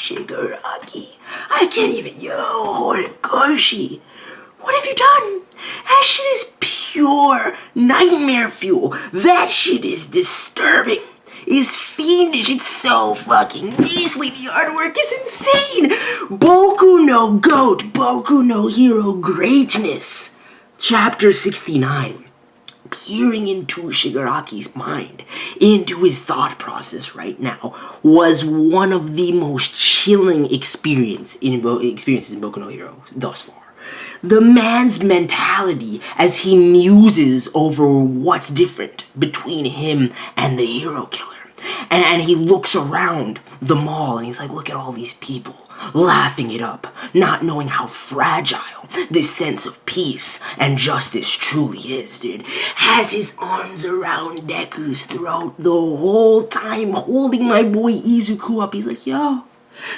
Shigaraki. I can't even, Horikoshi. What have you done? That shit is pure nightmare fuel. That shit is disturbing. It's fiendish. It's so fucking beastly. The artwork is insane. Boku no Goat. Boku no Hero Greatness. Chapter 69. Peering into Shigaraki's mind, into his thought process right now, was one of the most chilling experiences in Boku no Hero thus far. The man's mentality as he muses over what's different between him and the hero killer. And he looks around the mall and he's like, look at all these people laughing it up, not knowing how fragile this sense of peace and justice truly is, dude. Has his arms around Deku's throat the whole time, holding my boy Izuku up. He's like, yo,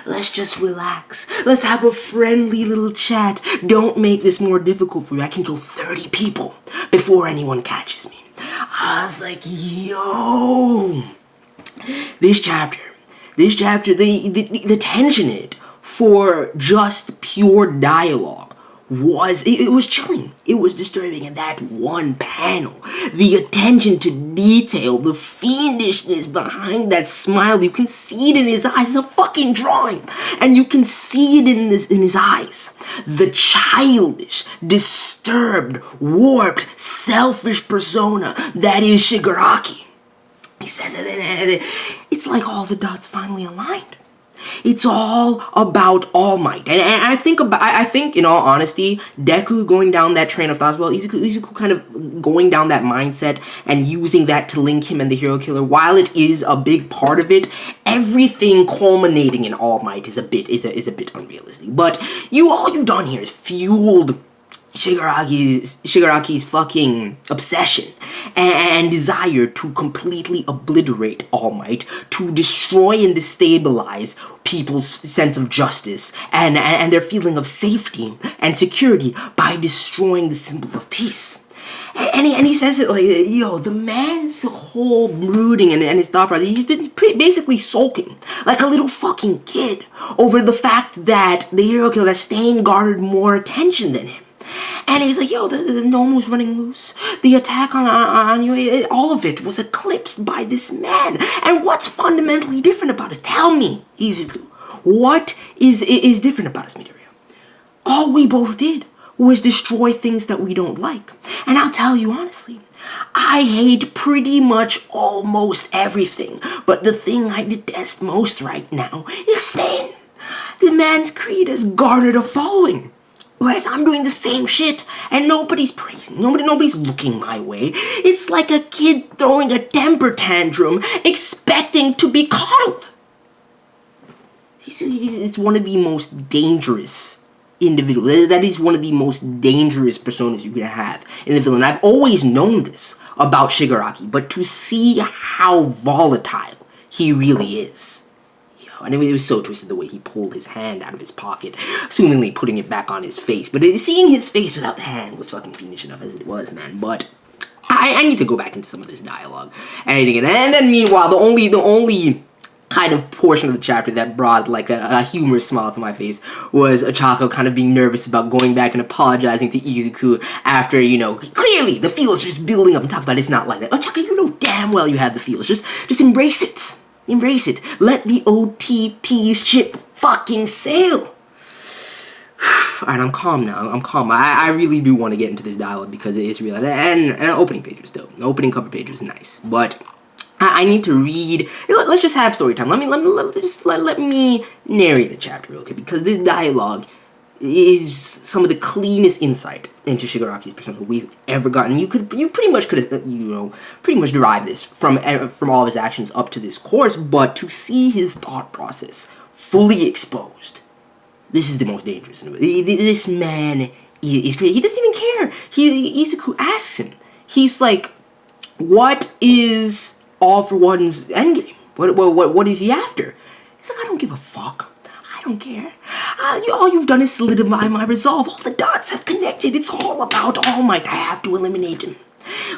let's just relax. Let's have a friendly little chat. Don't make this more difficult for you. I can kill 30 people before anyone catches me. I was like, yo. This chapter, the tension in it for just pure dialogue was chilling. It was disturbing. And that one panel, the attention to detail, the fiendishness behind that smile, you can see it in his eyes. It's a fucking drawing. And you can see it in his eyes. The childish, disturbed, warped, selfish persona that is Shigaraki. He says it, and it's like all the dots finally aligned. It's all about All Might, and I think in all honesty, Deku going down that train of thought as well. Izuku kind of going down that mindset and using that to link him and the hero killer. While it is a big part of it, everything culminating in All Might is a bit unrealistic. But all you've done here is fueled Shigaraki's fucking obsession and desire to completely obliterate All Might, to destroy and destabilize people's sense of justice and their feeling of safety and security by destroying the symbol of peace. And he says it like, yo, the man's whole brooding and his thought process, he's been basically sulking like a little fucking kid over the fact that the hero killer, that Stain, garnered more attention than him. And he's like, yo, the gnome was running loose. The attack on you, all of it was eclipsed by this man. And what's fundamentally different about us? Tell me, Izuku. What is different about us, Midoriya? All we both did was destroy things that we don't like. And I'll tell you honestly, I hate pretty much almost everything. But the thing I detest most right now is Stain. The man's creed has garnered a following. Whereas I'm doing the same shit, and nobody's praising, nobody's looking my way. It's like a kid throwing a temper tantrum, expecting to be coddled. It's one of the most dangerous individuals. That is one of the most dangerous personas you can have in the villain. I've always known this about Shigaraki, but to see how volatile he really is. And it was so twisted the way he pulled his hand out of his pocket, assumingly putting it back on his face. But seeing his face without the hand was fucking fiendish enough as it was, man. But I need to go back into some of this dialogue. And then meanwhile, the only kind of portion of the chapter that brought like a humorous smile to my face was Ochako kind of being nervous about going back and apologizing to Izuku after, clearly the feels just building up and talk about it's not like that. Ochako, you know damn well you have the feels. Just embrace it. Embrace it. Let the OTP ship fucking sail. Alright, I'm calm now. I'm calm. I really do want to get into this dialogue because it is real. And an opening page was dope. The opening cover page was nice. But I need to read. Let's just have story time. Let me narrate the chapter real quick because this dialogue is some of the cleanest insight into Shigaraki's persona we've ever gotten. You pretty much could derive this from all of his actions up to this course, but to see his thought process fully exposed, this is the most dangerous. This man is crazy. He doesn't even care. Izuku asks him. He's like, "What is All for One's endgame? What is he after?" He's like, "I don't give a fuck. I don't care. All you've done is solidify my resolve. All the dots have connected. It's all about All Might. I have to eliminate him."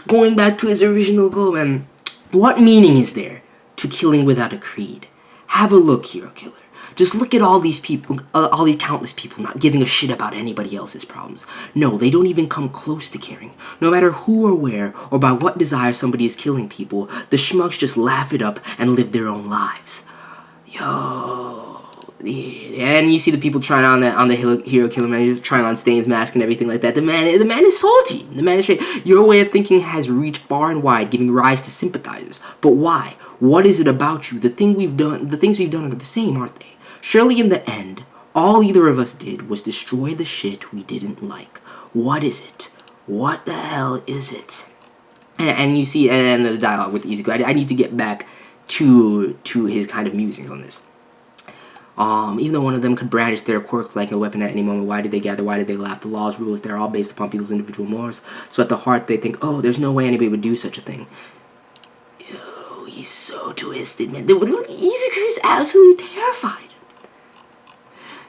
Going back to his original goal, man. What meaning is there to killing without a creed? Have a look, hero killer. Just look at all these people, all these countless people not giving a shit about anybody else's problems. No, they don't even come close to caring. No matter who or where or by what desire somebody is killing people, the schmucks just laugh it up and live their own lives. Yo. And you see the people trying on the hero killer man, he's trying on Stain's mask and everything like that. The man is salty. The man is straight. Your way of thinking has reached far and wide, giving rise to sympathizers. But why? What is it about you? The things we've done are the same, aren't they? Surely in the end, all either of us did was destroy the shit we didn't like. What is it? What the hell is it? And you see, and the dialogue with Izuku. I need to get back to his kind of musings on this. Even though one of them could brandish their quirk like a weapon at any moment, why did they gather? Why did they laugh? The laws, rules, they're all based upon people's individual morals. So at the heart, they think, oh, there's no way anybody would do such a thing. Yo, he's so twisted, man. Izuku is absolutely terrified.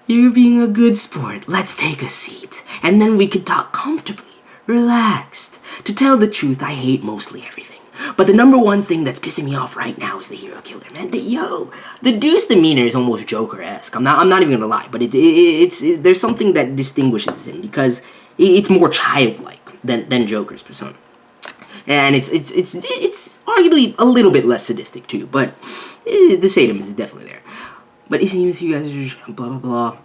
You're being a good sport. Let's take a seat. And then we can talk comfortably, relaxed. To tell the truth, I hate mostly everything. But the number one thing that's pissing me off right now is the hero killer, man. The dude's demeanor is almost Joker-esque. I'm not even gonna lie, but there's something that distinguishes him because it's more childlike than Joker's persona, and it's arguably a little bit less sadistic too. But the sadism is definitely there. But you guys are blah blah blah.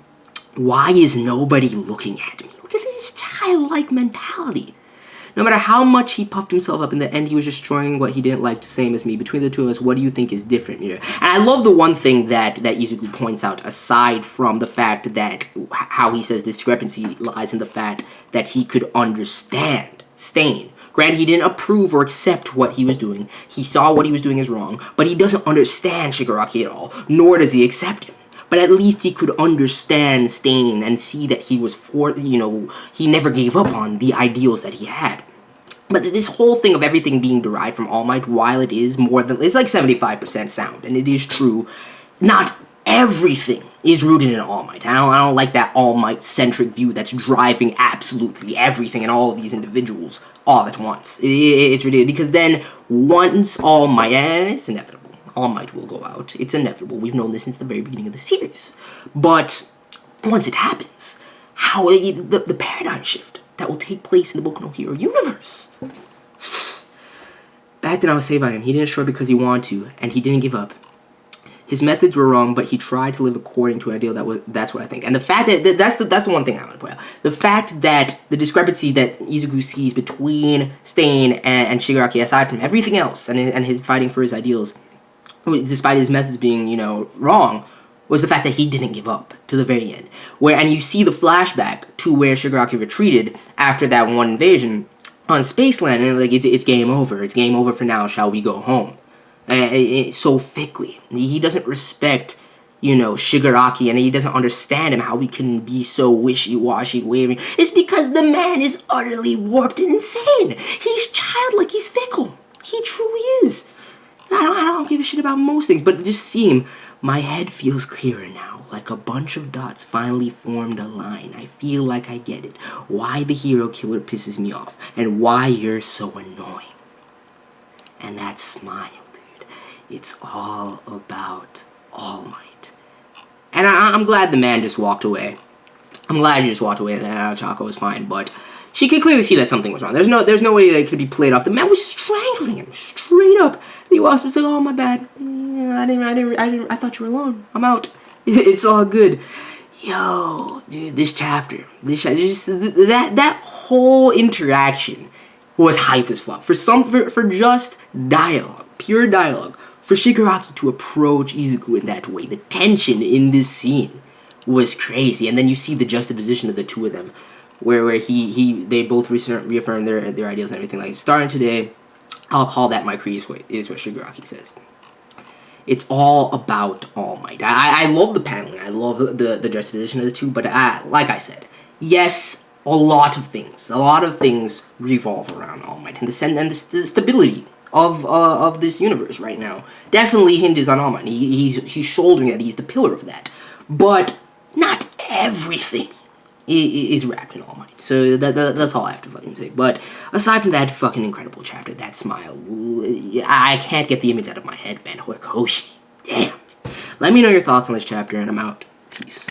Why is nobody looking at me? Look at this childlike mentality. No matter how much he puffed himself up, in the end he was destroying what he didn't like, the same as me. Between the two of us, what do you think is different here? And I love the one thing that Izuku points out, aside from the fact that, how he says discrepancy lies in the fact that he could understand Stain. Granted, he didn't approve or accept what he was doing. He saw what he was doing as wrong, but he doesn't understand Shigaraki at all, nor does he accept him. But at least he could understand Stain and see that he was he never gave up on the ideals that he had. But this whole thing of everything being derived from All Might, while it is it's like 75% sound, and it is true, not everything is rooted in All Might. I don't like that All Might-centric view that's driving absolutely everything and all of these individuals all at once. It's ridiculous, because then once All Might, and it's inevitable, All Might will go out. It's inevitable. We've known this since the very beginning of the series. But once it happens, how the paradigm shift that will take place in the Boku no Hero universe. Back then I was saved by him. He didn't destroy because he wanted to, and he didn't give up. His methods were wrong, but he tried to live according to an ideal that's what I think. And the fact that's the one thing I want to point out. The fact that the discrepancy that Izuku sees between Stain and Shigaraki, aside from everything else, and his fighting for his ideals, despite his methods being, wrong, was the fact that he didn't give up to the very end. And you see the flashback to where Shigaraki retreated after that one invasion on Spaceland, and it's game over. It's game over for now. Shall we go home? So thickly. He doesn't respect, Shigaraki, and he doesn't understand him, how he can be so wishy-washy, wavering. It's because the man is utterly warped and insane. He's childlike. He's fickle. He truly is. I don't give a shit about most things, but just see him. My head feels clearer now, like a bunch of dots finally formed a line. I feel like I get it. Why the hero killer pisses me off, and why you're so annoying. And that smile, dude. It's all about All Might. And I'm glad the man just walked away. I'm glad he just walked away and Chaco was fine, but she could clearly see that something was wrong. There's no way that it could be played off. The man was strangling him, straight up. He was like, oh, my bad. I thought you were alone. I'm out. It's all good. Yo, dude, this chapter, that whole interaction was hype as fuck. For just dialogue, pure dialogue, for Shigaraki to approach Izuku in that way, the tension in this scene was crazy. And then you see the juxtaposition of the two of them, where they both reaffirm their ideals and everything. Like, starting today, I'll call that my creed, is what Shigaraki says. It's all about All Might. I love the paneling. I love the juxtaposition of the two. But like I said, yes, a lot of things revolve around All Might, and the stability of this universe right now definitely hinges on All Might. He's shouldering that. He's the pillar of that. But not everything is wrapped in All Might. So that's all I have to fucking say. But aside from that fucking incredible chapter, that smile, I can't get the image out of my head, man. Horikoshi. Damn. Let me know your thoughts on this chapter, and I'm out. Peace.